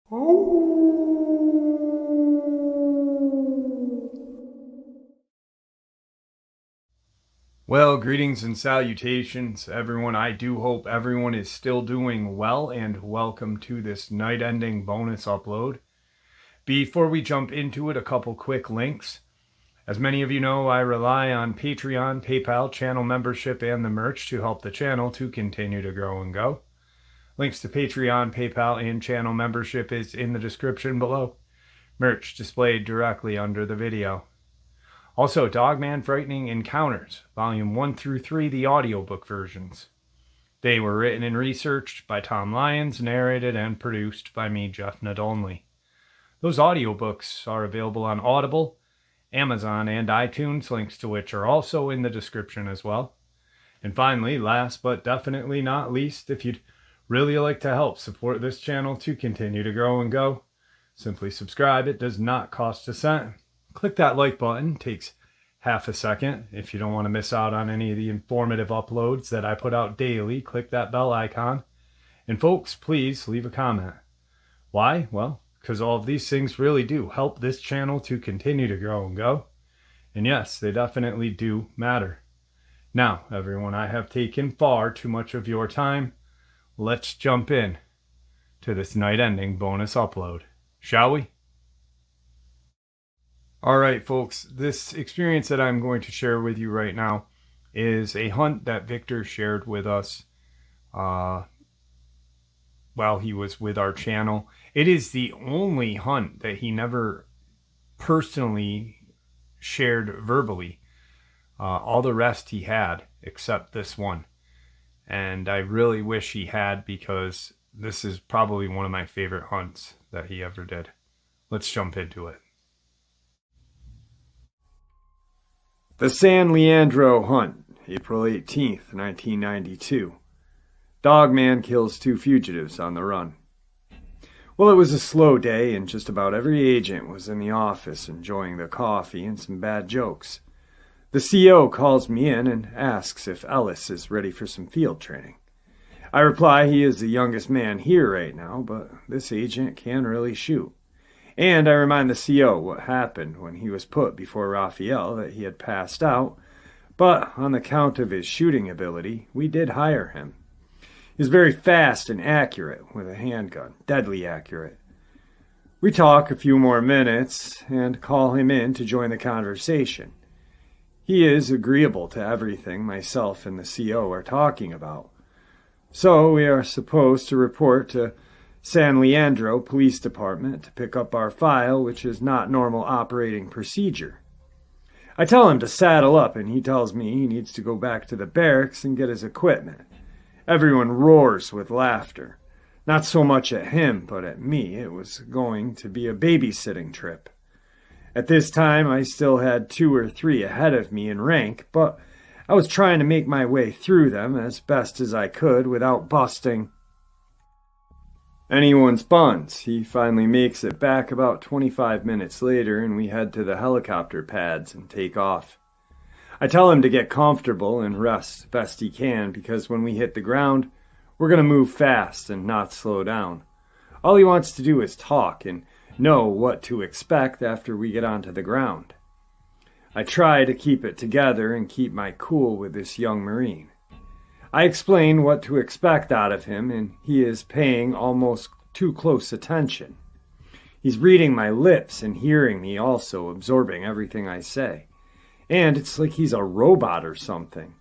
Well, greetings and salutations, everyone. I do hope everyone is still doing well, and welcome to this night-ending bonus upload. Before we jump into it, a couple quick links. As many of you know, I rely on Patreon, PayPal, channel membership, and the merch to help the channel to continue to grow and go. Links to Patreon, PayPal, and channel membership is in the description below. Merch displayed directly under the video. Also, Dogman Frightening Encounters, Volume 1 through 3, the audiobook versions. They were written and researched by Tom Lyons, narrated and produced by me, Jeff Nadolny. Those audiobooks are available on Audible, Amazon, and iTunes, links to which are also in the description as well. And finally, last but definitely not least, if you'd really like to help support this channel to continue to grow and go, simply subscribe. It does not cost a cent. Click that like button. It takes half a second. If you don't want to miss out on any of the informative uploads that I put out daily, click that bell icon. And folks, please leave a comment. Why? Well, because all of these things really do help this channel to continue to grow and go. And yes, they definitely do matter. Now, everyone, I have taken far too much of your time. Let's jump in to this night-ending bonus upload, shall we? Alright folks, this experience that I'm going to share with you right now is a hunt that Victor shared with us while he was with our channel. It is the only hunt that he never personally shared verbally. All the rest he had except this one. And I really wish he had, because this is probably one of my favorite hunts that he ever did. Let's jump into it. The San Leandro Hunt, April 18th, 1992. Dogman kills 2 fugitives on the run. Well, it was a slow day, and just about every agent was in the office enjoying their coffee and some bad jokes. The CO calls me in and asks if Ellis is ready for some field training. I reply he is the youngest man here right now, but this agent can really shoot. And I remind the CO what happened when he was put before Raphael, that he had passed out, but on the count of his shooting ability, we did hire him. He's very fast and accurate with a handgun, deadly accurate. We talk a few more minutes and call him in to join the conversation. He is agreeable to everything myself and the CO are talking about. So we are supposed to report to San Leandro Police Department to pick up our file, which is not normal operating procedure. I tell him to saddle up, and he tells me he needs to go back to the barracks and get his equipment. Everyone roars with laughter. Not so much at him, but at me. It was going to be a babysitting trip. At this time, I still had 2 or 3 ahead of me in rank, but I was trying to make my way through them as best as I could without busting anyone's buns. He finally makes it back about 25 minutes later, and we head to the helicopter pads and take off. I tell him to get comfortable and rest best he can, because when we hit the ground, we're going to move fast and not slow down. All he wants to do is talk and know what to expect after we get onto the ground. I try to keep it together and keep my cool with this young Marine. I explain what to expect out of him, and he is paying almost too close attention. He's reading my lips and hearing me, also absorbing everything I say. And it's like he's a robot or something.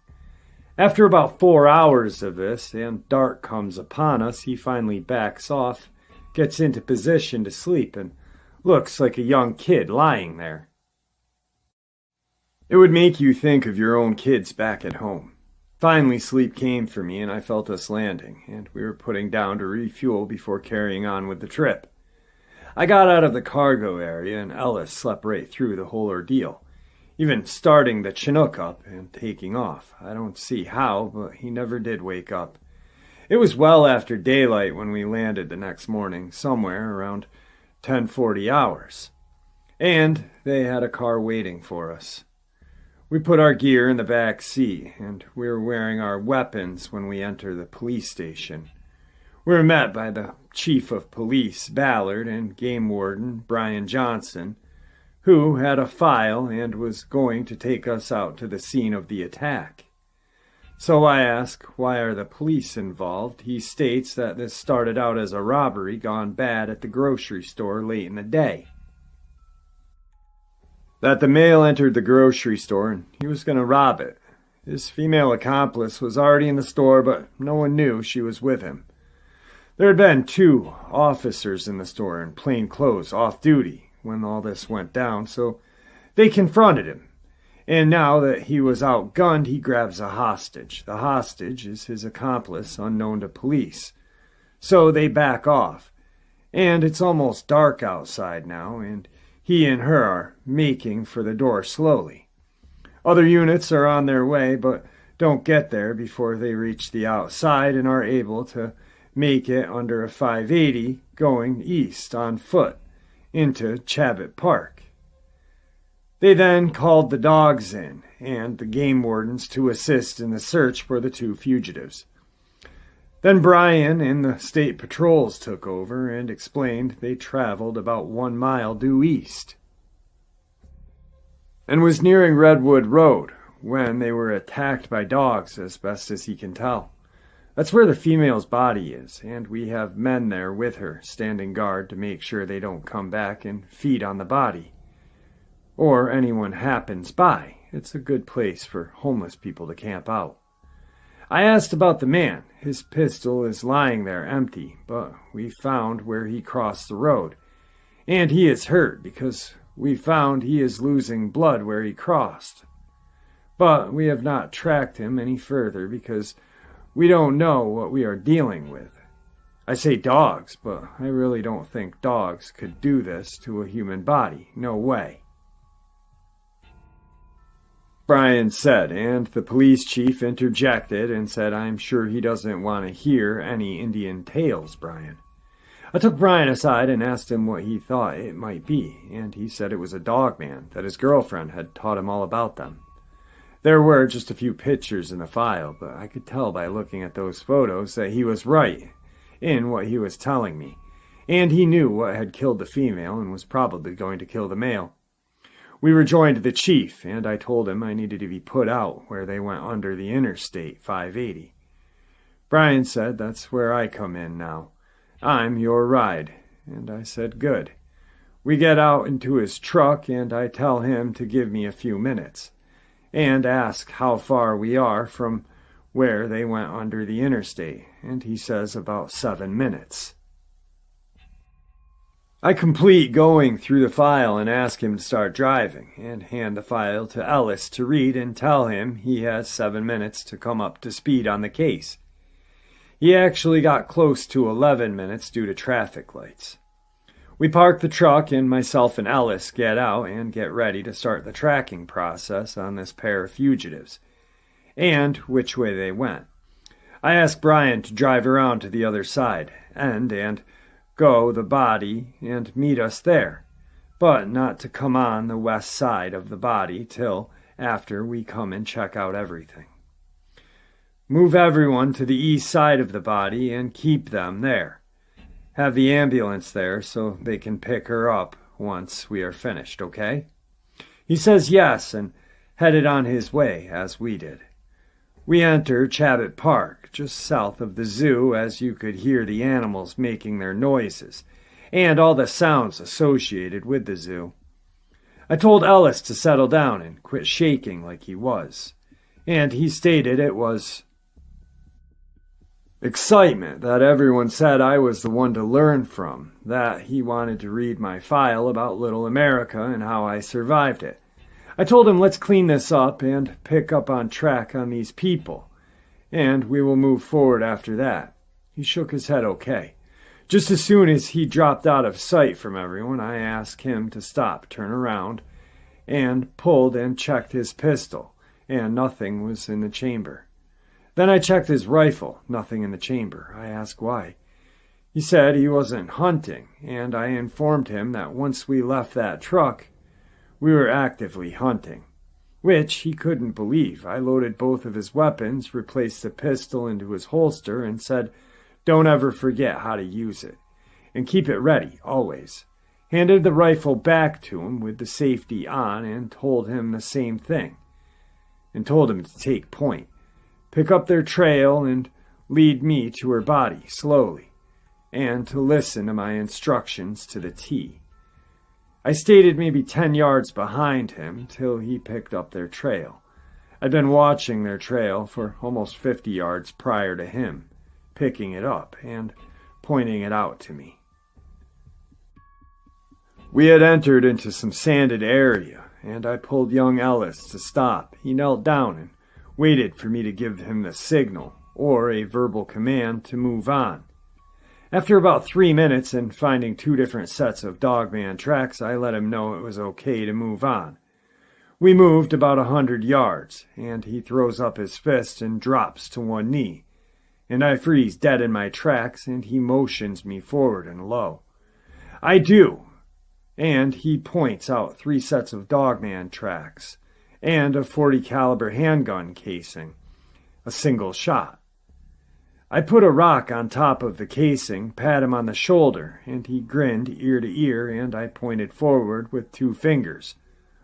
After about 4 hours of this, and dark comes upon us, he finally backs off, gets into position to sleep, and looks like a young kid lying there. It would make you think of your own kids back at home. Finally, sleep came for me, and I felt us landing, and we were putting down to refuel before carrying on with the trip. I got out of the cargo area, and Ellis slept right through the whole ordeal, even starting the Chinook up and taking off. I don't see how, but he never did wake up. It was well after daylight when we landed the next morning, somewhere around 10:40 hours. And they had a car waiting for us. We put our gear in the back seat, and we were wearing our weapons when we entered the police station. We were met by the Chief of Police Ballard and Game Warden Brian Johnson, who had a file and was going to take us out to the scene of the attack. So I ask, why are the police involved? He states that this started out as a robbery gone bad at the grocery store late in the day. That the male entered the grocery store and he was going to rob it. His female accomplice was already in the store, but no one knew she was with him. There had been 2 officers in the store in plain clothes, off duty, when all this went down, so they confronted him. And now that he was outgunned, he grabs a hostage. The hostage is his accomplice, unknown to police. So they back off. And it's almost dark outside now, and he and her are making for the door slowly. Other units are on their way, but don't get there before they reach the outside and are able to make it under a 580 going east on foot into Chabot Park. They then called the dogs in and the game wardens to assist in the search for the 2 fugitives. Then Brian and the state patrols took over and explained they traveled about 1 mile due east and was nearing Redwood Road when they were attacked by dogs, as best as he can tell. That's where the female's body is, and we have men there with her, standing guard to make sure they don't come back and feed on the body. Or anyone happens by. It's a good place for homeless people to camp out. I asked about the man. His pistol is lying there empty, but we found where he crossed the road. And he is hurt because we found he is losing blood where he crossed. But we have not tracked him any further because we don't know what we are dealing with. I say dogs, but I really don't think dogs could do this to a human body. No way. Brian said, and the police chief interjected and said, I'm sure he doesn't want to hear any Indian tales, Brian. I took Brian aside and asked him what he thought it might be, and he said it was a dogman, that his girlfriend had taught him all about them. There were just a few pictures in the file, but I could tell by looking at those photos that he was right in what he was telling me, and he knew what had killed the female and was probably going to kill the male. We rejoined the chief, and I told him I needed to be put out where they went under the Interstate 580. Brian said that's where I come in now. I'm your ride, and I said good. We get out into his truck, and I tell him to give me a few minutes, and ask how far we are from where they went under the interstate, and he says about 7 minutes. I complete going through the file and ask him to start driving, and hand the file to Ellis to read and tell him he has 7 minutes to come up to speed on the case. He actually got close to 11 minutes due to traffic lights. We park the truck and myself and Ellis get out and get ready to start the tracking process on this pair of fugitives, and which way they went. I ask Brian to drive around to the other side, and go the body and meet us there, but not to come on the west side of the body till after we come and check out everything. Move everyone to the east side of the body and keep them there. Have the ambulance there so they can pick her up once we are finished, okay? He says yes and headed on his way, as we did. We enter Chabot Park, just south of the zoo, as you could hear the animals making their noises, and all the sounds associated with the zoo. I told Ellis to settle down and quit shaking like he was, and he stated it was excitement that everyone said I was the one to learn from, that he wanted to read my file about Little America and how I survived it. I told him let's clean this up and pick up on track on these people, and we will move forward after that. He shook his head okay. Just as soon as he dropped out of sight from everyone, I asked him to stop, turn around, and pulled and checked his pistol, and nothing was in the chamber. Then I checked his rifle, nothing in the chamber. I asked why. He said he wasn't hunting, and I informed him that once we left that truck, we were actively hunting, which he couldn't believe. I loaded both of his weapons, replaced the pistol into his holster, and said, don't ever forget how to use it. and keep it ready, always. Handed the rifle back to him with the safety on and told him the same thing. And told him to take point, pick up their trail and lead me to her body slowly, and to listen to my instructions to the T. I stayed maybe 10 yards behind him till he picked up their trail. I'd been watching their trail for almost 50 yards prior to him picking it up and pointing it out to me. We had entered into some sanded area, and I pulled young Ellis to stop. He knelt down and waited for me to give him the signal, or a verbal command to move on. After about 3 minutes and finding 2 different sets of Dogman tracks, I let him know it was okay to move on. We moved about 100 yards, and he throws up his fist and drops to one knee, and I freeze dead in my tracks, and he motions me forward and low. I do, and he points out 3 sets of Dogman tracks and a .40 caliber handgun casing, a single shot. I put a rock on top of the casing, pat him on the shoulder, and he grinned ear to ear, and I pointed forward with 2 fingers.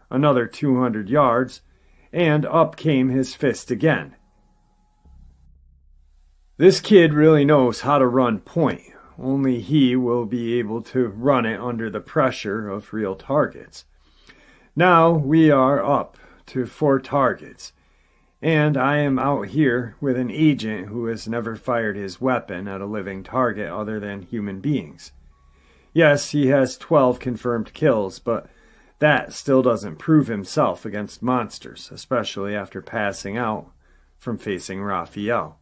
Another 200 yards, and up came his fist again. This kid really knows how to run point. Only he will be able to run it under the pressure of real targets. Now we are up to 4 targets, and I am out here with an agent who has never fired his weapon at a living target other than human beings. Yes, he has 12 confirmed kills, but that still doesn't prove himself against monsters, especially after passing out from facing Raphael.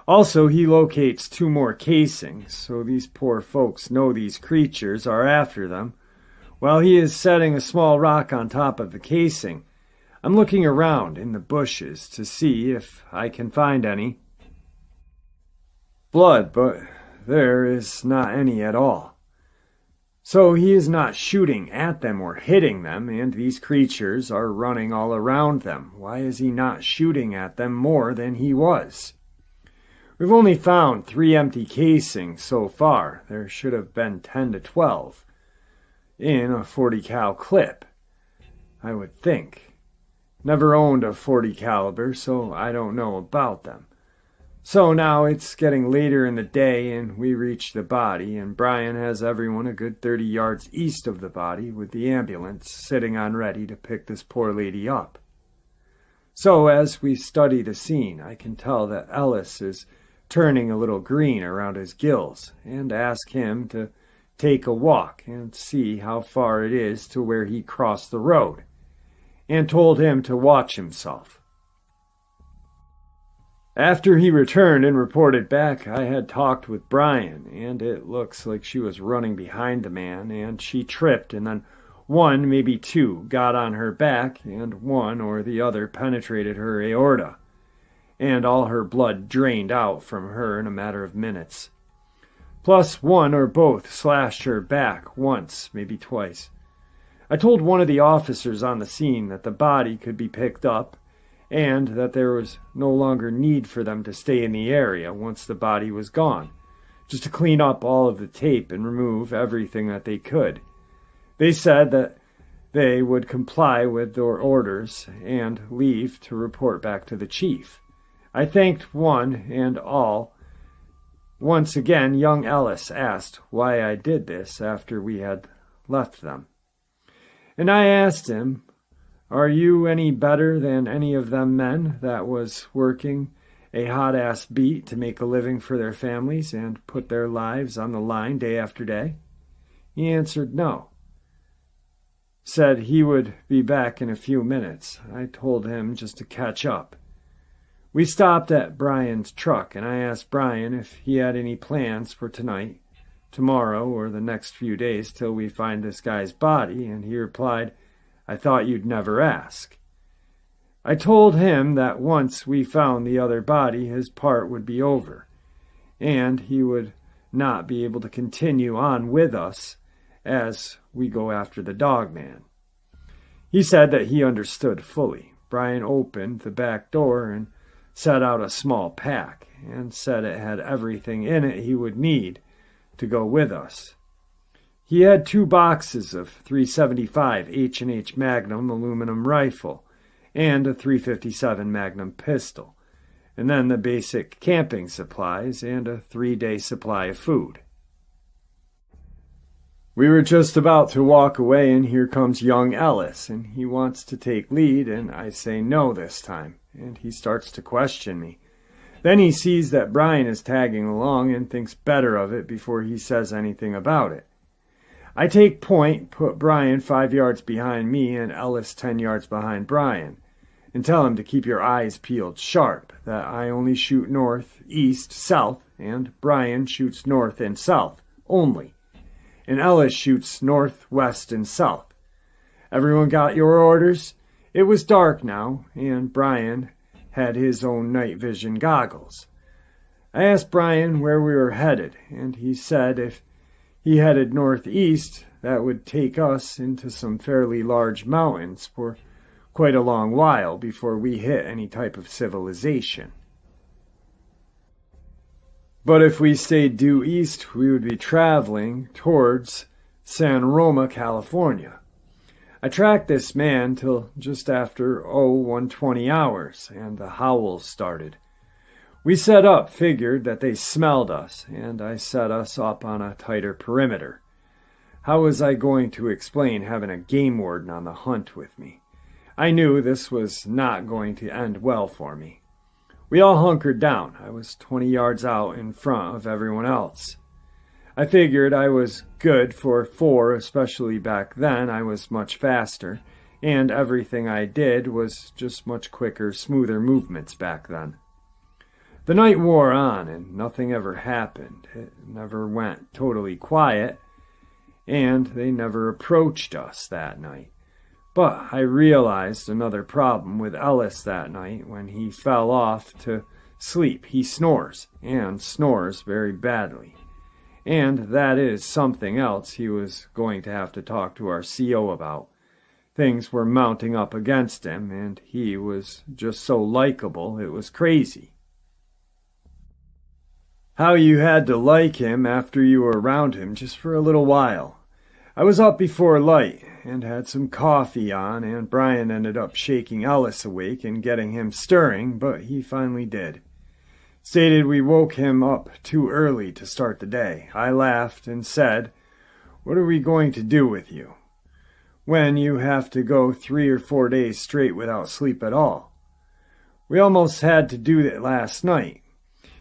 Also, he locates 2 more casings, so these poor folks know these creatures are after them. While he is setting a small rock on top of the casing, I'm looking around in the bushes to see if I can find any blood, but there is not any at all. So he is not shooting at them or hitting them, and these creatures are running all around them. Why is he not shooting at them more than he was? We've only found 3 empty casings so far. There should have been 10 to 12 in a .40 cal clip, I would think. Never owned a .40 caliber, so I don't know about them. So now it's getting later in the day and we reach the body, and Brian has everyone a good 30 yards east of the body with the ambulance sitting on ready to pick this poor lady up. So as we study the scene, I can tell that Ellis is turning a little green around his gills, and ask him to take a walk and see how far it is to where he crossed the road, and told him to watch himself. After he returned and reported back, I had talked with Brian, and it looks like she was running behind the man, and she tripped, and then 1, maybe 2, got on her back, and 1 or the other penetrated her aorta, and all her blood drained out from her in a matter of minutes. Plus 1 or both slashed her back once, maybe twice. I told one of the officers on the scene that the body could be picked up and that there was no longer need for them to stay in the area once the body was gone, just to clean up all of the tape and remove everything that they could. They said that they would comply with their orders and leave to report back to the chief. I thanked one and all. Once again, young Ellis asked why I did this after we had left them. And I asked him, "Are you any better than any of them men that was working a hot-ass beat to make a living for their families and put their lives on the line day after day?" He answered no. Said he would be back in a few minutes. I told him just to catch up. We stopped at Brian's truck, and I asked Brian if he had any plans for tonight, tomorrow, or the next few days till we find this guy's body, and he replied, "I thought you'd never ask." I told him that once we found the other body, his part would be over, and he would not be able to continue on with us as we go after the Dogman. He said that he understood fully. Brian opened the back door and set out a small pack, and said it had everything in it he would need to go with us. He had 2 boxes of .375 H&H Magnum aluminum rifle and a .357 Magnum pistol, and then the basic camping supplies and a 3-day supply of food. We were just about to walk away, and here comes young Ellis, and he wants to take lead, and I say no this time, and he starts to question me. Then he sees that Brian is tagging along and thinks better of it before he says anything about it. I take point, put Brian 5 yards behind me and Ellis 10 yards behind Brian, and tell him to keep your eyes peeled sharp, that I only shoot north, east, south, and Brian shoots north and south only, and Ellis shoots north, west, and south. Everyone got your orders? It was dark now, and Brian had his own night vision goggles. I asked Brian where we were headed, and he said if he headed northeast, that would take us into some fairly large mountains for quite a long while before we hit any type of civilization. But if we stayed due east, we would be traveling towards San Roma, California. I tracked this man till just after 1:20 hours, and the howls started. We set up, figured that they smelled us, and I set us up on a tighter perimeter. How was I going to explain having a game warden on the hunt with me? I knew this was not going to end well for me. We all hunkered down. I was 20 yards out in front of everyone else. I figured I was good for 4, especially back then. I was much faster, and everything I did was just much quicker, smoother movements back then. The night wore on, and nothing ever happened. It never went totally quiet, and they never approached us that night. But I realized another problem with Ellis that night when he fell off to sleep. He snores, and snores very badly. And that is something else he was going to have to talk to our CO about. Things were mounting up against him, and he was just so likable, it was crazy. How you had to like him after you were around him just for a little while. I was up before light and had some coffee on, and Brian ended up shaking Ellis awake and getting him stirring, but he finally did. Stated we woke him up too early to start the day. I laughed and said, "What are we going to do with you when you have to go 3 or 4 days straight without sleep at all? We almost had to do that last night."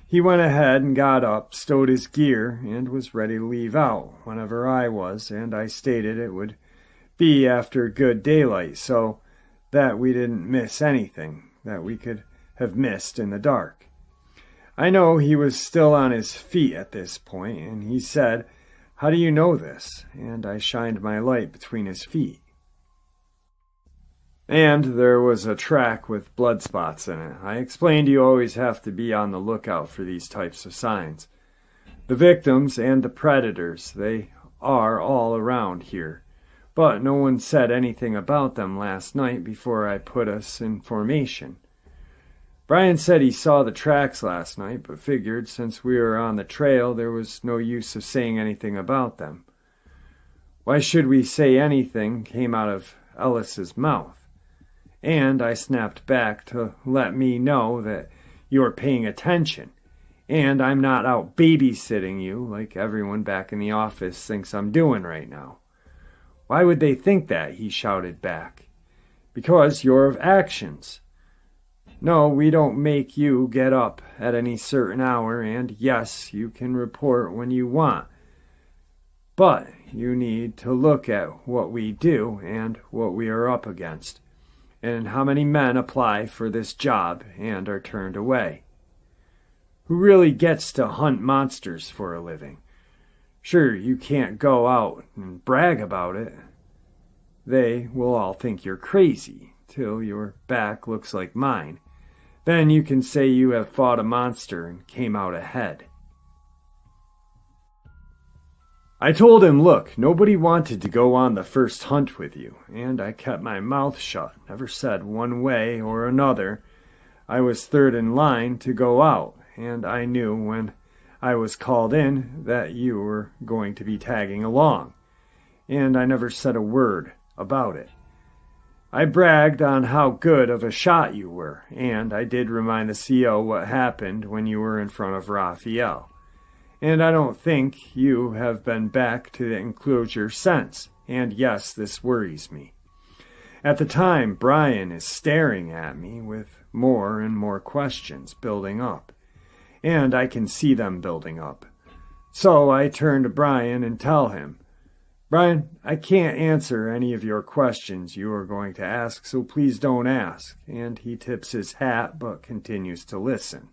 He went ahead and got up, stowed his gear, and was ready to leave out whenever I was, and I stated it would be after good daylight so that we didn't miss anything that we could have missed in the dark. I know he was still on his feet at this point, and he said, "How do you know this?" And I shined my light between his feet. And there was a track with blood spots in it. I explained you always have to be on the lookout for these types of signs. The victims and the predators, they are all around here. But no one said anything about them last night before I put us in formation. Brian said he saw the tracks last night, but figured since we were on the trail there was no use of saying anything about them. Why should we say anything came out of Ellis's mouth? And I snapped back to let me know that you're paying attention, and I'm not out babysitting you like everyone back in the office thinks I'm doing right now. Why would they think that? He shouted back. Because you're of actions. No, we don't make you get up at any certain hour, and yes, you can report when you want. But you need to look at what we do and what we are up against, and how many men apply for this job and are turned away. Who really gets to hunt monsters for a living? Sure, you can't go out and brag about it. They will all think you're crazy, till your back looks like mine. Then you can say you have fought a monster and came out ahead. I told him, look, nobody wanted to go on the first hunt with you, and I kept my mouth shut, never said one way or another. I was third in line to go out, and I knew when I was called in that you were going to be tagging along, and I never said a word about it. I bragged on how good of a shot you were, and I did remind the CO what happened when you were in front of Raphael. And I don't think you have been back to the enclosure since, and yes, this worries me. At the time, Brian is staring at me with more and more questions building up, and I can see them building up. So I turn to Brian and tell him, Brian, I can't answer any of your questions you are going to ask, so please don't ask. And he tips his hat but continues to listen.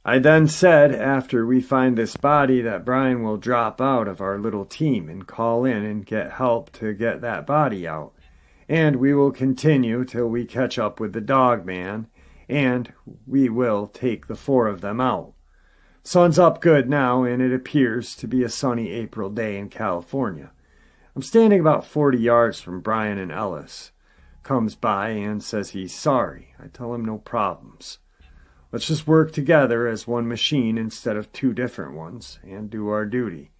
I then said after we find this body that Brian will drop out of our little team and call in and get help to get that body out. And we will continue till we catch up with the Dogman, and we will take the 4 of them out. Sun's up good now, and it appears to be a sunny April day in California. I'm standing about 40 yards from Brian, and Ellis comes by and says he's sorry. I tell him no problems. Let's just work together as one machine instead of 2 different ones, and do our duty.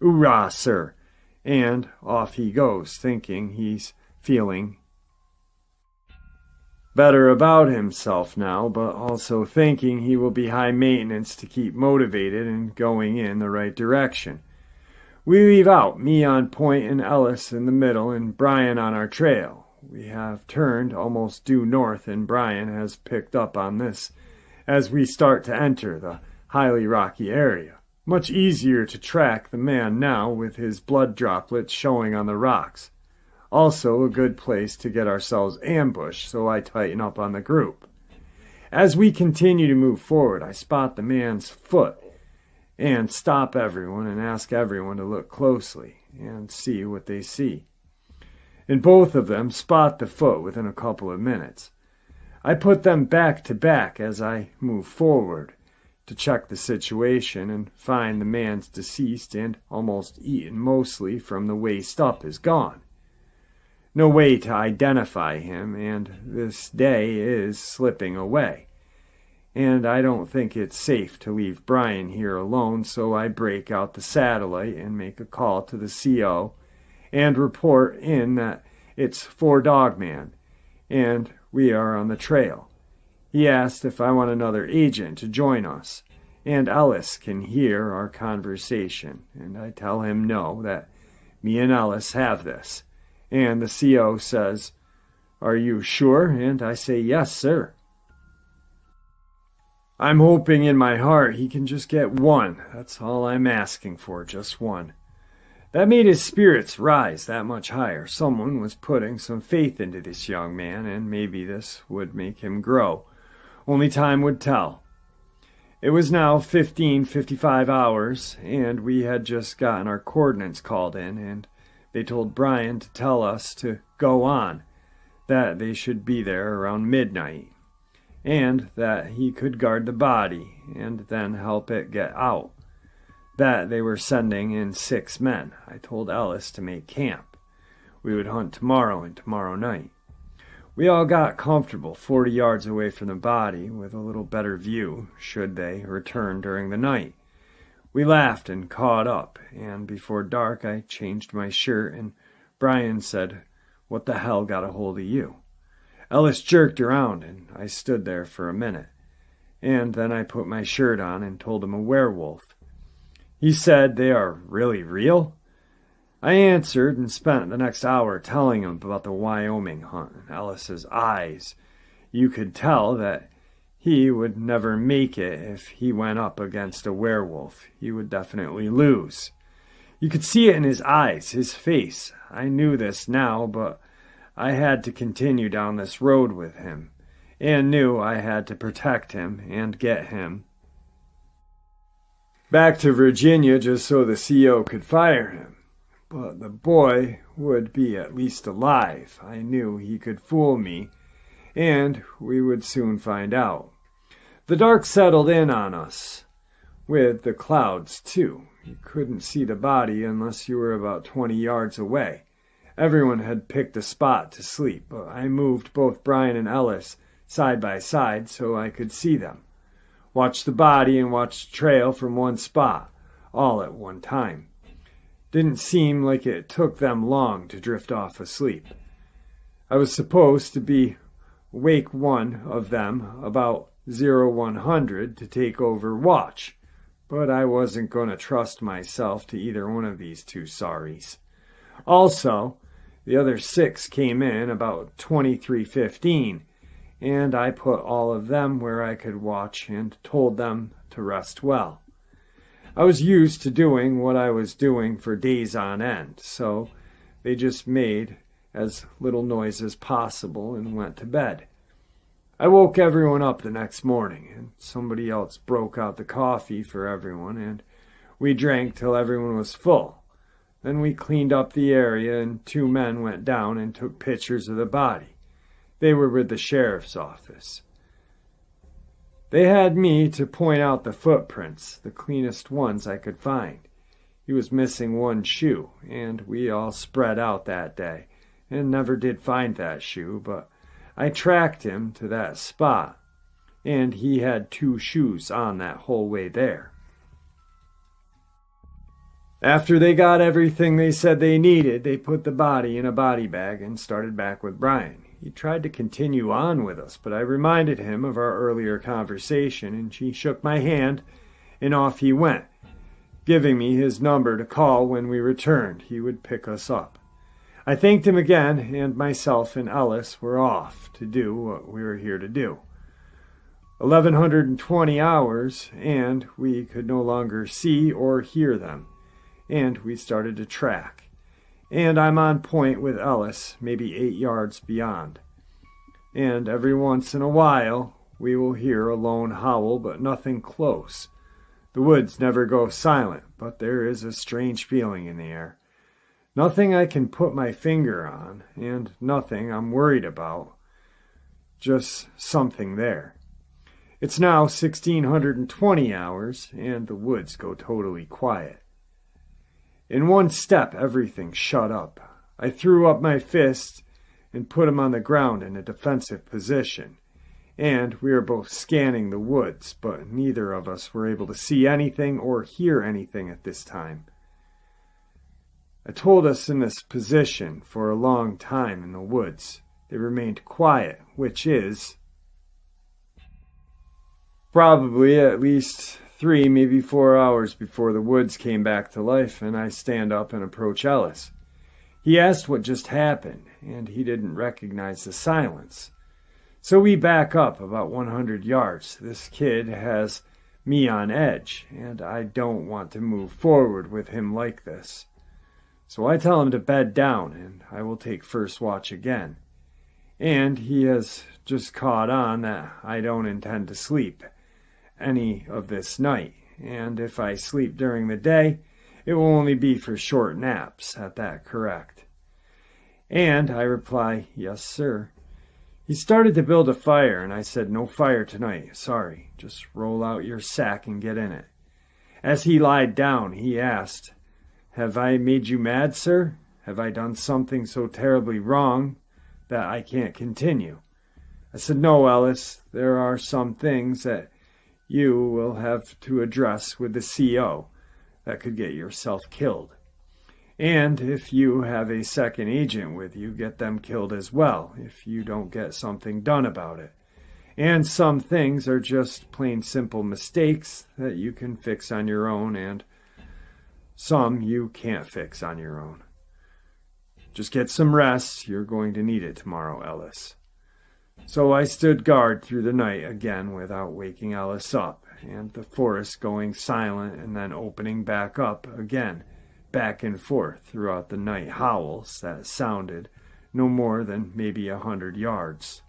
Hoorah, sir! And off he goes, thinking he's feeling better about himself now, but also thinking he will be high maintenance to keep motivated and going in the right direction. We leave out, me on point and Ellis in the middle and Brian on our trail. We have turned almost due north, and Brian has picked up on this as we start to enter the highly rocky area. Much easier to track the man now with his blood droplets showing on the rocks. Also a good place to get ourselves ambushed, so I tighten up on the group. As we continue to move forward, I spot the man's foot and stop everyone and ask everyone to look closely and see what they see. And both of them spot the foot within a couple of minutes. I put them back to back as I move forward to check the situation and find the man's deceased and almost eaten mostly from the waist up is gone. No way to identify him, and this day is slipping away. And I don't think it's safe to leave Brian here alone, so I break out the satellite and make a call to the CO and report in that it's for Dogman, and we are on the trail. He asked if I want another agent to join us, and Ellis can hear our conversation, and I tell him no, that me and Ellis have this. And the CO says, "Are you sure?" And I say, "Yes, sir." I'm hoping in my heart he can just get one. That's all I'm asking for, just one. That made his spirits rise that much higher. Someone was putting some faith into this young man, and maybe this would make him grow. Only time would tell. It was now 15:55 hours, and we had just gotten our coordinates called in, and they told Brian to tell us to go on, that they should be there around midnight, and that he could guard the body and then help it get out. That they were sending in 6 men. I told Ellis to make camp. We would hunt tomorrow and tomorrow night. We all got comfortable 40 yards away from the body with a little better view should they return during the night. We laughed and caught up, and before dark I changed my shirt, and Brian said, "What the hell got a hold of you?" Ellis jerked around, and I stood there for a minute, and then I put my shirt on and told him a werewolf. He said, "They are really real?" I answered and spent the next hour telling him about the Wyoming hunt, and Ellis's eyes. You could tell that he would never make it if he went up against a werewolf. He would definitely lose. You could see it in his eyes, his face. I knew this now, but I had to continue down this road with him, and knew I had to protect him and get him back to Virginia just so the CO could fire him. But the boy would be at least alive. I knew he could fool me, and we would soon find out. The dark settled in on us, with the clouds too. You couldn't see the body unless you were about 20 yards away. Everyone had picked a spot to sleep, but I moved both Brian and Ellis side by side so I could see them. watched the body and watched the trail from one spot, all at one time. Didn't seem like it took them long to drift off asleep. I was supposed to be wake one of them about 0100 to take over watch, but I wasn't going to trust myself to either one of these two sorries. Also, the other 6 came in about 23:15, and I put all of them where I could watch and told them to rest well. I was used to doing what I was doing for days on end, so they just made as little noise as possible and went to bed. I woke everyone up the next morning, and somebody else broke out the coffee for everyone, and we drank till everyone was full. Then we cleaned up the area, and 2 men went down and took pictures of the body. They were with the sheriff's office. They had me to point out the footprints, the cleanest ones I could find. He was missing 1 shoe, and we all spread out that day, and never did find that shoe, but I tracked him to that spot, and he had 2 shoes on that whole way there. After they got everything they said they needed, they put the body in a body bag and started back with Brian. He tried to continue on with us, but I reminded him of our earlier conversation, and he shook my hand, and off he went, giving me his number to call when we returned. He would pick us up. I thanked him again, and myself and Ellis were off to do what we were here to do. 1120 hours, and we could no longer see or hear them, and we started to track. And I'm on point with Ellis, maybe 8 yards beyond. And every once in a while, we will hear a lone howl, but nothing close. The woods never go silent, but there is a strange feeling in the air. Nothing I can put my finger on, and nothing I'm worried about. Just something there. It's now 1620 hours, and the woods go totally quiet. In one step, everything shut up. I threw up my fist and put him on the ground in a defensive position, and we were both scanning the woods, but neither of us were able to see anything or hear anything at this time. I told us in this position for a long time in the woods. They remained quiet, which is probably at least 3, maybe 4 hours before the woods came back to life, and I stand up and approach Ellis. He asked what just happened, and he didn't recognize the silence. So we back up about 100 yards. This kid has me on edge, and I don't want to move forward with him like this. So I tell him to bed down, and I will take first watch again. And he has just caught on that I don't intend to sleep any of this night, and if I sleep during the day, it will only be for short naps, at that correct? And I reply, yes, sir. He started to build a fire, and I said, no fire tonight, sorry, just roll out your sack and get in it. As he lied down, he asked, have I made you mad, sir? Have I done something so terribly wrong that I can't continue? I said, no, Ellis, there are some things that you will have to address with the CO that could get yourself killed. And if you have a second agent with you, get them killed as well if you don't get something done about it. And some things are just plain simple mistakes that you can fix on your own, and some you can't fix on your own. Just get some rest. You're going to need it tomorrow, Ellis. So I stood guard through the night again without waking Ellis up, and the forest going silent and then opening back up again, back and forth throughout the night howls that sounded no more than maybe 100 yards.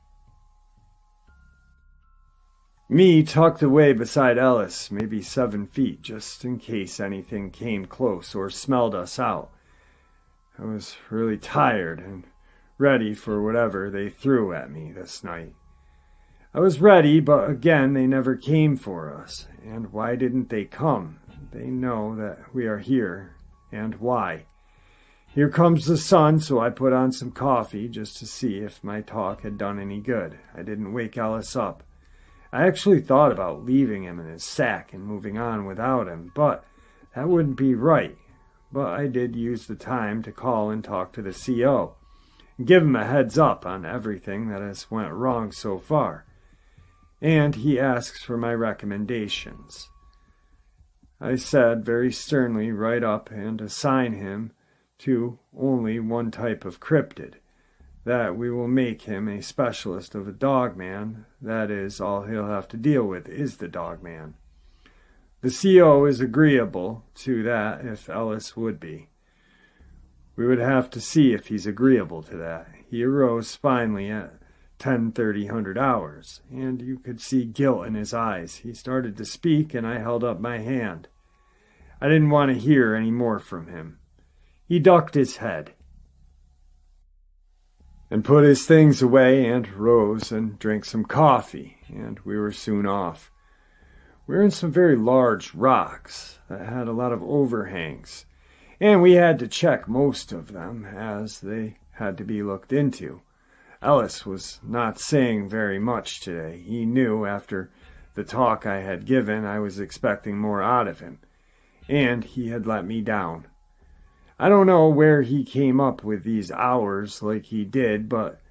Me tucked away beside Ellis, maybe 7 feet, just in case anything came close or smelled us out. I was really tired and ready for whatever they threw at me this night. I was ready, but again they never came for us. And why didn't they come? They know that we are here, and why. Here comes the sun, so I put on some coffee just to see if my talk had done any good. I didn't wake Ellis up. I actually thought about leaving him in his sack and moving on without him, but that wouldn't be right. But I did use the time to call and talk to the CO and give him a heads up on everything that has went wrong so far. And he asks for my recommendations. I said very sternly write up and assign him to only one type of cryptid, that we will make him a specialist of a dogman. That is, all he'll have to deal with is the dogman. The CO is agreeable to that if Ellis would be. We would have to see if he's agreeable to that. He arose finally at 10:30 hours, and you could see guilt in his eyes. He started to speak, and I held up my hand. I didn't want to hear any more from him. He ducked his head and put his things away and rose and drank some coffee, and we were soon off. We were in some very large rocks that had a lot of overhangs, and we had to check most of them as they had to be looked into. Ellis was not saying very much today. He knew after the talk I had given I was expecting more out of him, and he had let me down. I don't know where he came up with these hours like he did, but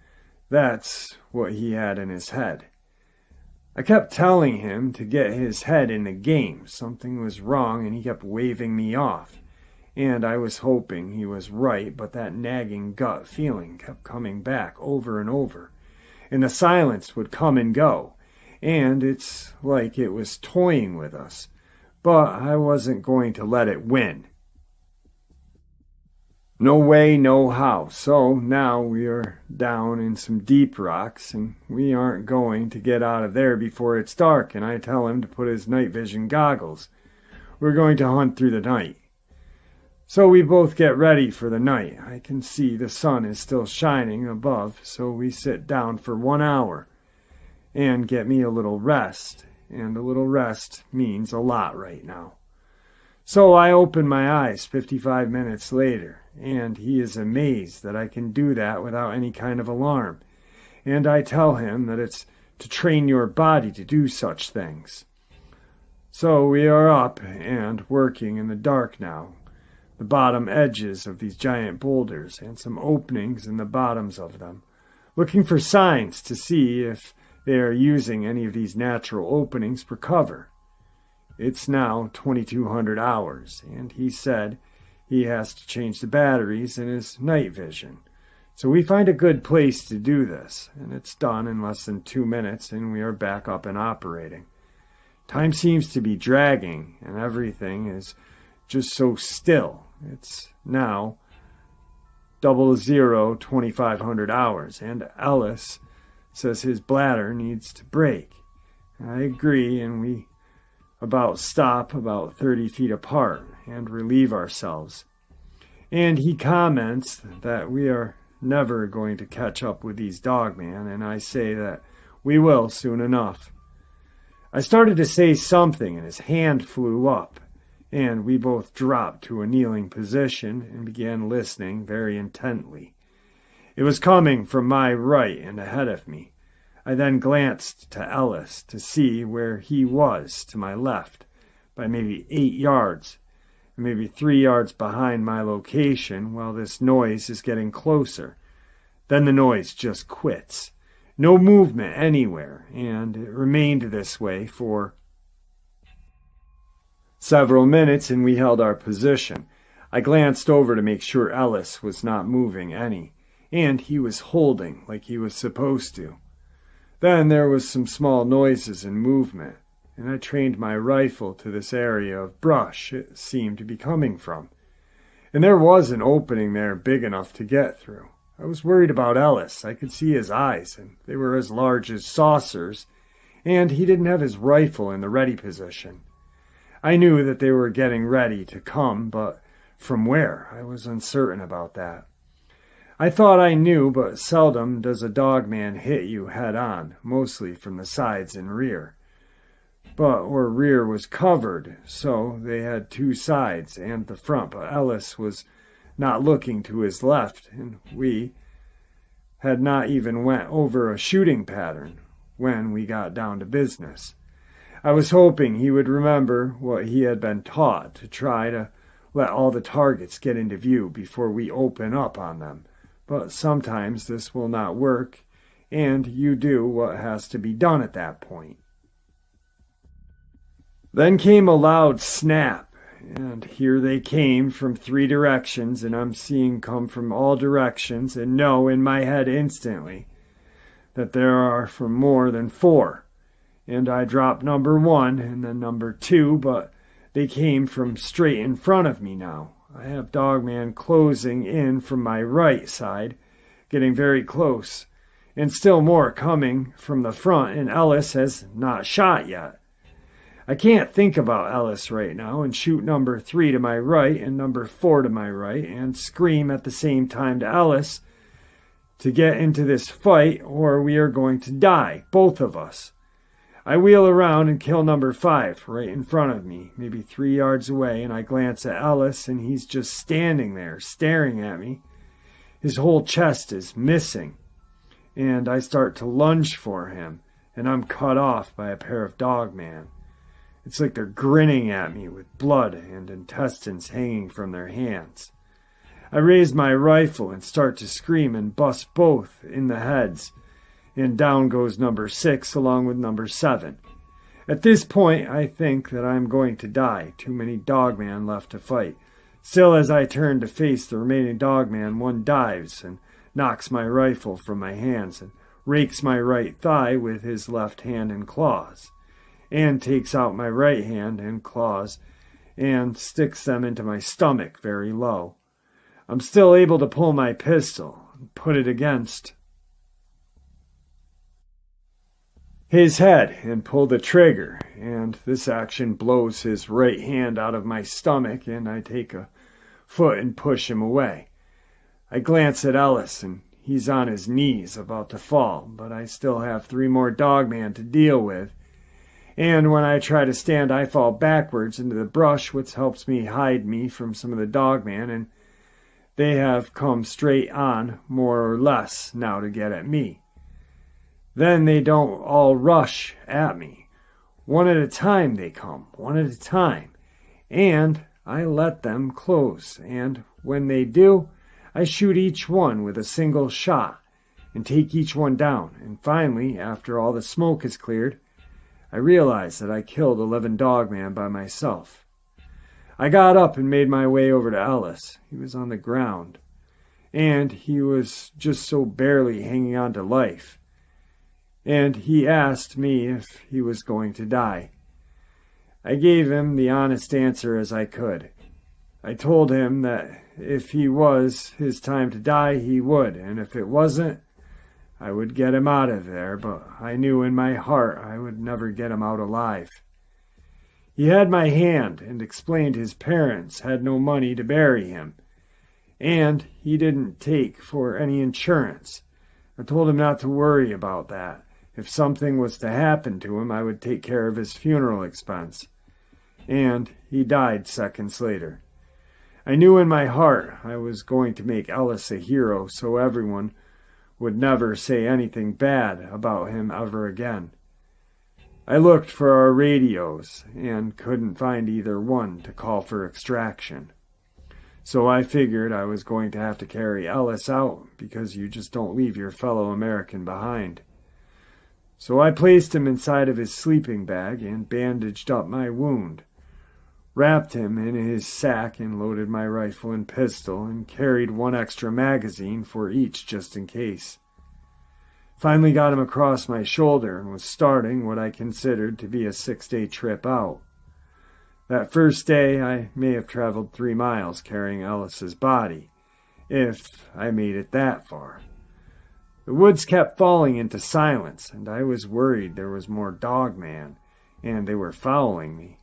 that's what he had in his head. I kept telling him to get his head in the game. Something was wrong, and he kept waving me off. And I was hoping he was right, but that nagging gut feeling kept coming back over and over. And the silence would come and go, and it's like it was toying with us. But I wasn't going to let it win. No way, no how. So now we are down in some deep rocks, and we aren't going to get out of there before it's dark, and I tell him to put his night vision goggles. We're going to hunt through the night. So we both get ready for the night. I can see the sun is still shining above, so we sit down for 1 hour and get me a little rest, and a little rest means a lot right now. So I open my eyes 55 minutes later, and he is amazed that I can do that without any kind of alarm. And I tell him that it's to train your body to do such things. So we are up and working in the dark now. The bottom edges of these giant boulders and some openings in the bottoms of them, looking for signs to see if they are using any of these natural openings for cover. It's now 2200 hours, and he said he has to change the batteries in his night vision. So we find a good place to do this, and it's done in less than 2 minutes, and we are back up and operating. Time seems to be dragging, and everything is just so still. It's now 00:2500 hours, and Ellis says his bladder needs to break. I agree, and we stop about 30 feet apart and relieve ourselves. And he comments that we are never going to catch up with these dogman, and I say that we will soon enough. I started to say something, and his hand flew up, and we both dropped to a kneeling position and began listening very intently. It was coming from my right and ahead of me. I then glanced to Ellis to see where he was to my left, by maybe 8 yards, and maybe 3 yards behind my location while this noise is getting closer. Then the noise just quits. No movement anywhere, and it remained this way for several minutes, and we held our position. I glanced over to make sure Ellis was not moving any, and he was holding like he was supposed to. Then there was some small noises and movement, and I trained my rifle to this area of brush it seemed to be coming from. And there was an opening there big enough to get through. I was worried about Ellis. I could see his eyes, and they were as large as saucers, and he didn't have his rifle in the ready position. I knew that they were getting ready to come, but from where? I was uncertain about that. I thought I knew, but seldom does a dogman hit you head on, mostly from the sides and rear. But our rear was covered, so they had 2 sides and the front, but Ellis was not looking to his left, and we had not even went over a shooting pattern. when we got down to business. I was hoping he would remember what he had been taught to try to let all the targets get into view before we open up on them. But sometimes this will not work, and you do what has to be done at that point. Then came a loud snap, and here they came from 3 directions, and I'm seeing come from all directions, and know in my head instantly that there are from more than 4. And I dropped number 1 and then number 2, but they came from straight in front of me now. I have Dogman closing in from my right side, getting very close, and still more coming from the front, and Ellis has not shot yet. I can't think about Ellis right now and shoot number 3 to my right and number 4 to my right and scream at the same time to Ellis to get into this fight or we are going to die, both of us. I wheel around and kill number 5 right in front of me, maybe 3 yards away, and I glance at Ellis and he's just standing there staring at me. His whole chest is missing, and I start to lunge for him, and I'm cut off by a pair of Dogman. It's like they're grinning at me with blood and intestines hanging from their hands. I raise my rifle and start to scream and bust both in the heads, and down goes number 6 along with number 7. At this point, I think that I'm going to die. Too many Dogman left to fight. Still, as I turn to face the remaining Dogman, one dives and knocks my rifle from my hands and rakes my right thigh with his left hand and claws, and takes out my right hand and claws and sticks them into my stomach very low. I'm still able to pull my pistol and put it against his head and pull the trigger, and this action blows his right hand out of my stomach, and I take a foot and push him away. I glance at Ellis, and he's on his knees about to fall, but I still have 3 more Dogman to deal with, and when I try to stand, I fall backwards into the brush, which helps me hide me from some of the Dogman, and they have come straight on, more or less, now to get at me. Then they don't all rush at me. One at a time they come, one at a time, and I let them close, and when they do, I shoot each one with a single shot and take each one down, and finally, after all the smoke is cleared, I realize that I killed 11 Dogman by myself. I got up and made my way over to Ellis. He was on the ground, and he was just so barely hanging on to life. And he asked me if he was going to die. I gave him the honest answer as I could. I told him that if he was his time to die, he would, and if it wasn't, I would get him out of there, but I knew in my heart I would never get him out alive. He had my hand and explained his parents had no money to bury him, and he didn't take for any insurance. I told him not to worry about that. If something was to happen to him, I would take care of his funeral expense. And he died seconds later. I knew in my heart I was going to make Ellis a hero so everyone would never say anything bad about him ever again. I looked for our radios and couldn't find either one to call for extraction. So I figured I was going to have to carry Ellis out because you just don't leave your fellow American behind. So I placed him inside of his sleeping bag and bandaged up my wound, wrapped him in his sack and loaded my rifle and pistol and carried 1 extra magazine for each just in case. Finally got him across my shoulder and was starting what I considered to be a 6-day trip out. That first day I may have traveled 3 miles carrying Ellis's body, if I made it that far. The woods kept falling into silence, and I was worried there was more Dogman, and they were following me.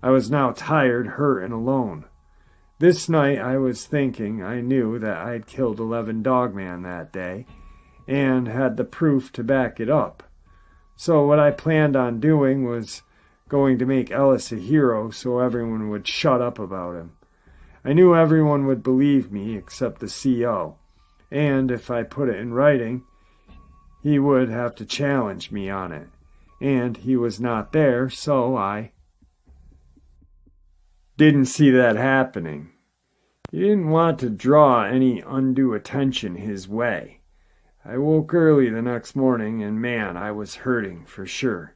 I was now tired, hurt, and alone. This night I was thinking I knew that I'd killed 11 Dogman that day, and had the proof to back it up. So what I planned on doing was going to make Ellis a hero so everyone would shut up about him. I knew everyone would believe me except the CO. And if I put it in writing, he would have to challenge me on it. And he was not there, so I didn't see that happening. He didn't want to draw any undue attention his way. I woke early the next morning, and man, I was hurting for sure.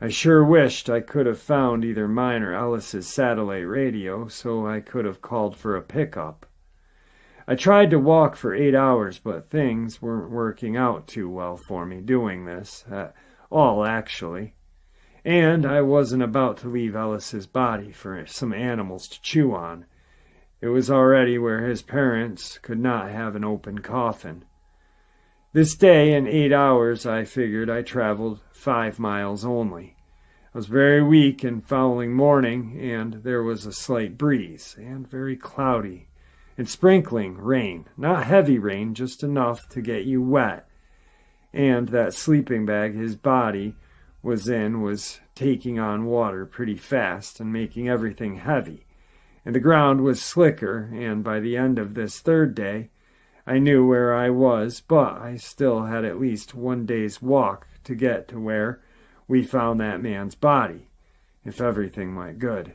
I sure wished I could have found either mine or Ellis's satellite radio so I could have called for a pickup. I tried to walk for 8 hours, but things weren't working out too well for me doing this at all, actually. And I wasn't about to leave Ellis's body for some animals to chew on. It was already where his parents could not have an open coffin. This day, in 8 hours, I figured I traveled 5 miles only. I was very weak and following morning, and there was a slight breeze, and very cloudy, and sprinkling rain. Not heavy rain, just enough to get you wet. And that sleeping bag his body was in was taking on water pretty fast and making everything heavy. And the ground was slicker, and by the end of this 3rd day, I knew where I was, but I still had at least 1 day's walk to get to where we found that man's body, if everything went good.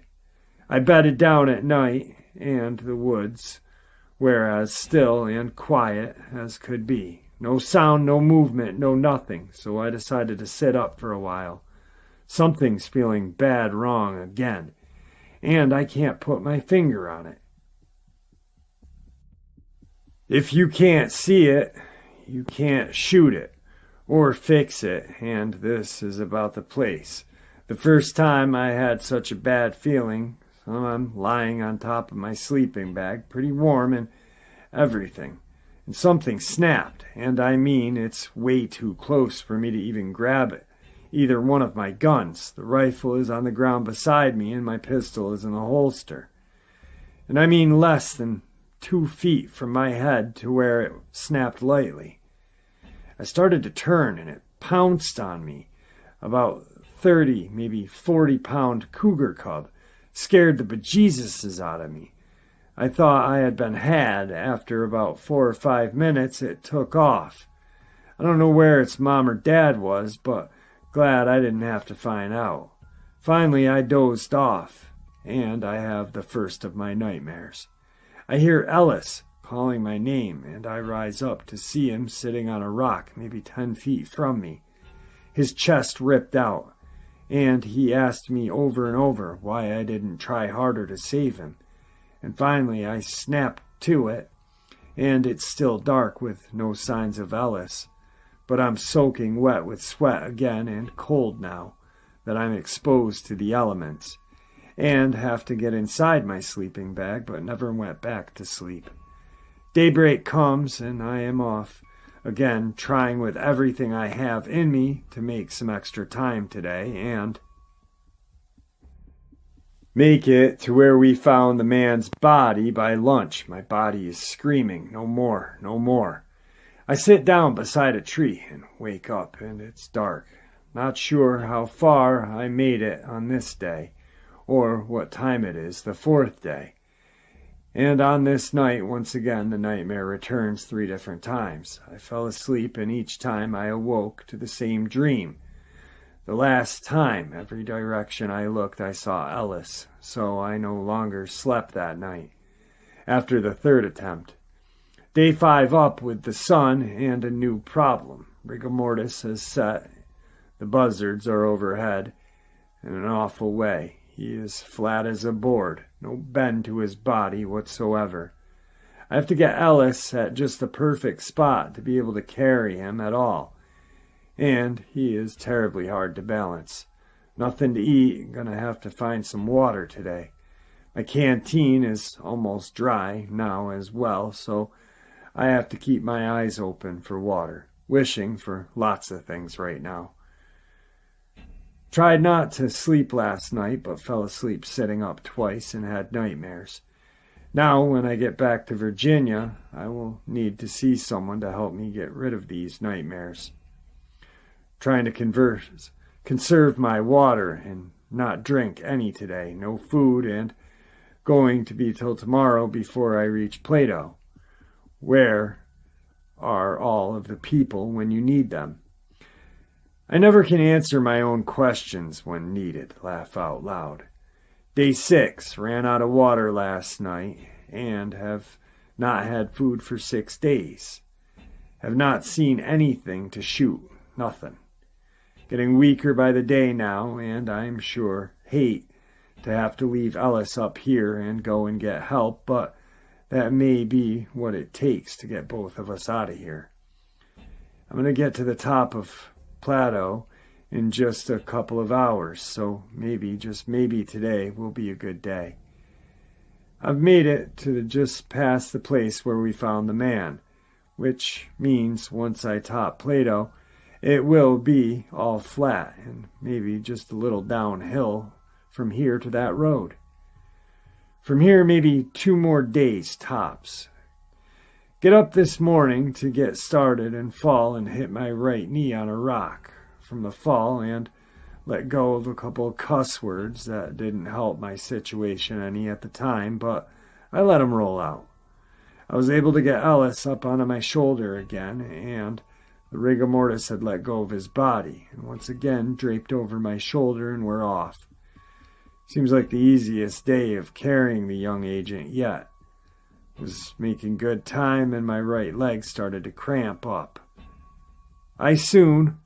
I bedded down at night, and the woods were as still and quiet as could be. No sound, no movement, no nothing, so I decided to sit up for a while. Something's feeling bad wrong again, and I can't put my finger on it. If you can't see it, you can't shoot it or fix it, and this is about the place. The first time I had such a bad feeling, so I'm lying on top of my sleeping bag, pretty warm and everything, and something snapped, and I mean it's way too close for me to even grab it. Either one of my guns. The rifle is on the ground beside me, and my pistol is in the holster. And I mean less than 2 feet from my head to where it snapped lightly. I started to turn, and it pounced on me. About 30, maybe 40-pound cougar cub. Scared the bejesuses out of me. I thought I had been had. After about 4 or 5 minutes, it took off. I don't know where its mom or dad was, but glad I didn't have to find out. Finally, I dozed off, and I have the first of my nightmares. I hear Ellis calling my name, and I rise up to see him sitting on a rock maybe 10 feet from me, his chest ripped out, and he asked me over and over why I didn't try harder to save him. And finally I snapped to it, and it's still dark with no signs of Ellis, but I'm soaking wet with sweat again and cold now that I'm exposed to the elements, and have to get inside my sleeping bag, but never went back to sleep. Daybreak comes, and I am off, again trying with everything I have in me to make some extra time today, and make it to where we found the man's body by lunch. My body is screaming, no more, no more. I sit down beside a tree and wake up, and it's dark. Not sure how far I made it on this day, or what time it is, the 4th day. And on this night, once again, the nightmare returns 3 different times. I fell asleep, and each time I awoke to the same dream. The last time, every direction I looked, I saw Ellis, so I no longer slept that night. After the 3rd attempt. Day 5 up with the sun and a new problem. Rigor mortis has set. The buzzards are overhead in an awful way. He is flat as a board, no bend to his body whatsoever. I have to get Ellis at just the perfect spot to be able to carry him at all. And he is terribly hard to balance. Nothing to eat, gonna have to find some water today. My canteen is almost dry now as well, so I have to keep my eyes open for water, wishing for lots of things right now. Tried not to sleep last night, but fell asleep sitting up twice and had nightmares. Now, when I get back to Virginia, I will need to see someone to help me get rid of these nightmares. Trying to conserve my water and not drink any today. No food, and going to be till tomorrow before I reach Plato, where are all of the people when you need them. I never can answer my own questions when needed. Laugh out loud. Day 6, ran out of water last night and have not had food for 6 days. Have not seen anything to shoot. Nothing. Getting weaker by the day now, and I'm sure hate to have to leave Ellis up here and go and get help, but that may be what it takes to get both of us out of here. I'm going to get to the top of Plateau in just a couple of hours, so maybe, just maybe today will be a good day. I've made it to just past the place where we found the man, which means once I top Plateau, it will be all flat and maybe just a little downhill from here to that road. From here, maybe 2 more days tops. Get up this morning to get started and fall and hit my right knee on a rock from the fall and let go of a couple of cuss words that didn't help my situation any at the time, but I let them roll out. I was able to get Ellis up onto my shoulder again, and the rigor mortis had let go of his body, and once again draped over my shoulder, and we're off. Seems like the easiest day of carrying the young agent yet. Was making good time, and my right leg started to cramp up. I soon